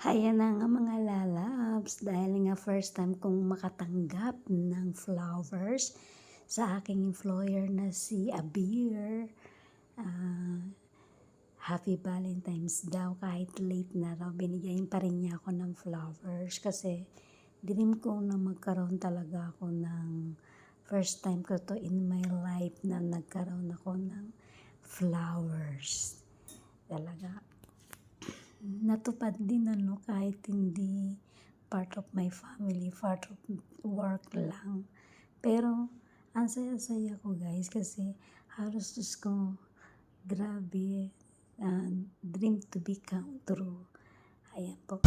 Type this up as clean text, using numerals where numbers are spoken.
Ayan na nga mga lalabs, dahil nga first time kong makatanggap ng flowers sa aking employer na si Abir. Happy Valentine's daw, kahit late na raw, binigyan pa rin niya ako ng flowers kasi dream ko na magkaroon talaga ako ng first time ko to in my life na nagkaroon ako ng flowers. Talaga natupad din kahit hindi part of my family, part of work lang. Pero ang saya-saya ko guys kasi halos Diyos ko, grabe, dream to become true. Ayan po.